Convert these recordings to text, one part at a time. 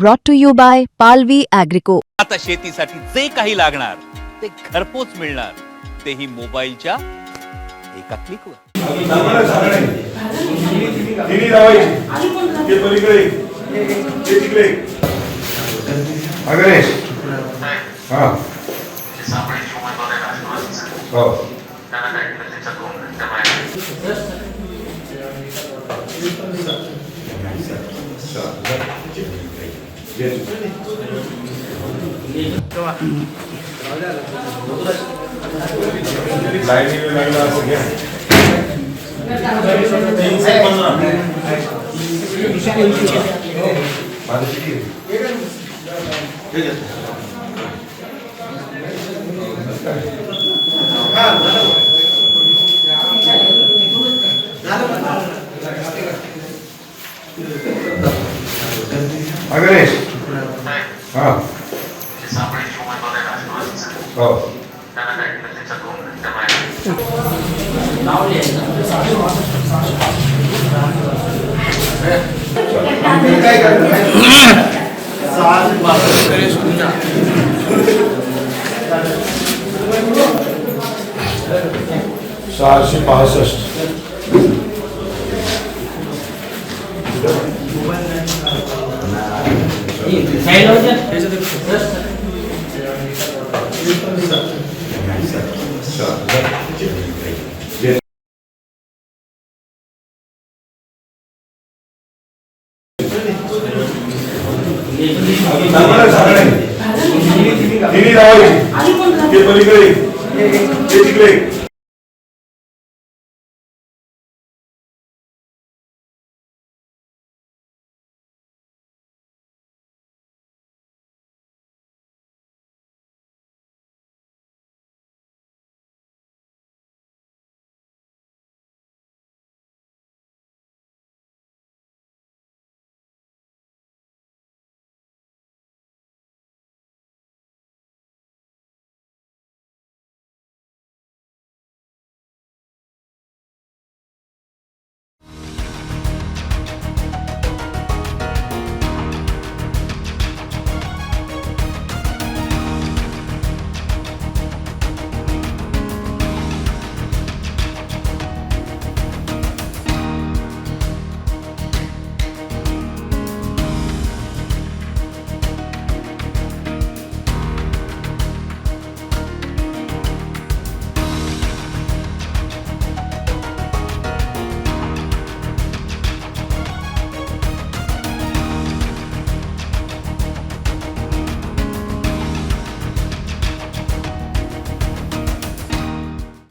brought to you by Palvi Agrico. आता शेतीसाठी जे काही लागणार ते घरपोच मिळणार, तेही मोबाईलच्या एका क्लिकवर.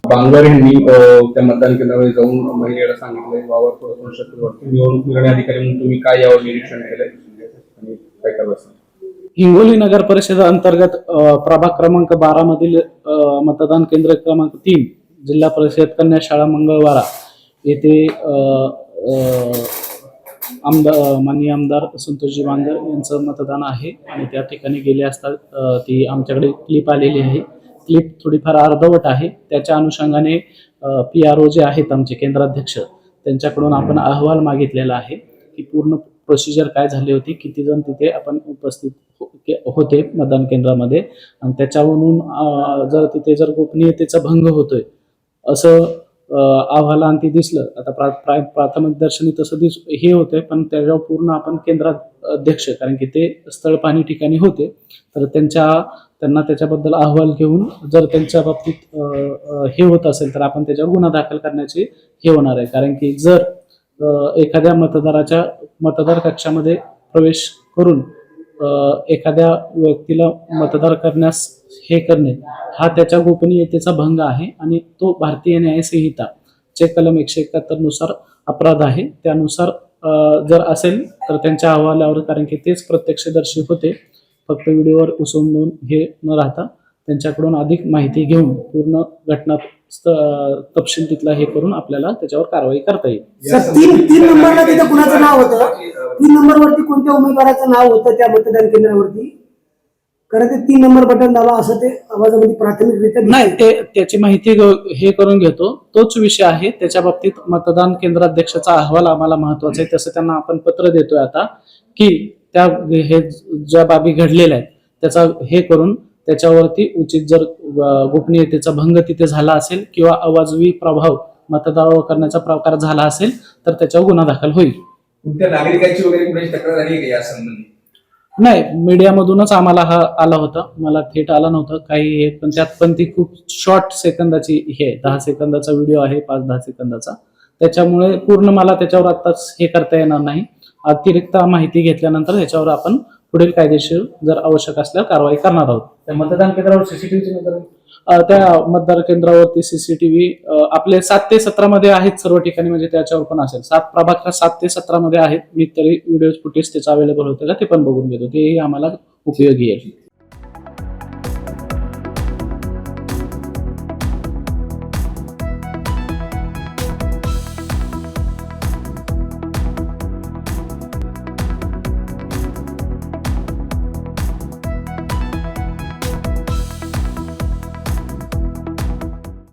बांगर यांनी त्या मतदान केंद्रावर जाऊन महिलेला सांगितलंय वावर थोडं शक्यवरती निवडणूक निर्णय अधिकारी म्हणून तुम्ही काय यावर निरीक्षण केलंय आणि काय करायचं? हिंगोली नगर परिषद अंतर्गत प्रभाग क्रमांक 12 मधील मतदान केंद्र क्रमांक 3 जिल्हा परिषद कन्या शाळा मंगळवारा येथे माननीय आमदार संतोषजी बांगर यांचं मतदान आहे आणि त्या ठिकाणी गेले असता ती आमच्याकडे क्लिप आलेली आहे. क्लिप थोडीफार अर्धवट आहे. त्याच्या अनुषंगाने PRO जे आहेत आमचे केंद्राध्यक्ष त्यांच्याकडून आपण अहवाल मागितलेला आहे की पूर्ण प्रोसिजर काय झाली होती, किती जण तिथे आपण उपस्थित होते मतदान केंद्रामध्ये आणि त्याच्यावरून जर तिथे जर गोपनीयतेचा भंग होतोय असं अहवालांती दिसलं. आता प्राथमिक दर्शनी तसं हे होतंय, पण त्याच्यावर पूर्ण आपण केंद्राध्यक्ष कारण की ते स्थळ पाहणी ठिकाणी होते तर त्यांना त्याच्याबद्दल अहवाल घेऊन जर त्यांच्या बाबतीत हे होत असेल तर आपण त्याच्यावर गुन्हा दाखल करण्याचे हे होणार आहे. कारण की जर एखाद्या मतदाराच्या मतदार कक्षामध्ये प्रवेश करून एखाद्या व्यक्तीला मतदार करण्यास हे करणे हा त्याच्या गोपनीयतेचा भंग आहे आणि तो भारतीय न्याय संहिता चे कलम 171 नुसार अपराध आहे. त्यानुसार जर असेल तर त्यांच्या अहवालावर कारण की तेच प्रत्यक्षदर्शी होते, फक्त व्हिडिओवर उसवून हे न राहता त्यांच्याकडून अधिक माहिती घेऊन पूर्ण घटना तपशील तिथला हे करून आपल्याला त्याच्यावर कारवाई करता येईल. तीन नंबरला तिथे कुणाचं नाव होतं? 3 नंबरवरती कोणत्या उमेदवाराचं नाव होतं त्या मतदान केंद्रावरती? कारण ते 3 नंबर बटन दाबा असं ते आवाजामध्ये प्राथमिकरित्या नाही, ते त्याची माहिती हे करून घेतो. तोच विषय आहे. त्याच्या बाबतीत मतदान केंद्राध्यक्षाचा अहवाल आम्हाला महत्वाचा आहे. तसं त्यांना आपण पत्र देतोय आता की त्या हे ज्या बाबी घडलेल्या आहेत त्याचा हे करून त्याच्यावरती उचित जर गोपनीयतेचा भंग तिथे झाला असेल किंवा अवाजवी प्रभाव मतदानावर करण्याचा प्रकार झाला असेल तर त्याच्यावर गुन्हा दाखल होईल. कोणत्या नागरिकांची वगैरे कुणाची तक्रार झाली आहे का या संबंधी? नाही, मीडियामधूनच आम्हाला हा आला होता, मला थेट आला नव्हता काही हे, पण त्यात पण ती खूप शॉर्ट सेकंदाची हे 10 सेकंदाचा व्हिडिओ आहे, 5-10 सेकंदाचा, त्याच्यामुळे पूर्ण मला त्याच्यावर आत्ताच हे करता येणार नाही. अतिरिक्त माहिती घेतल्यानंतर त्याच्यावर आपण पुढील कायदेशीर जर आवश्यक असल्यास कारवाई करणार आहोत. त्या मतदान केंद्रावर सीसीटीव्हीची नजर आहे? त्या मतदार केंद्रावरती सीसीटीव्ही आपले 7 ते 17 मध्ये आहेत सर्व ठिकाणी, म्हणजे त्याच्यावर पण असेल. 7 प्रभाग 7 ते 17 मध्ये आहेत. मी तरी व्हिडिओ फुटेज त्याचं अवेलेबल होतं का ते पण बघून घेतो, तेही आम्हाला उपयोगी येईल.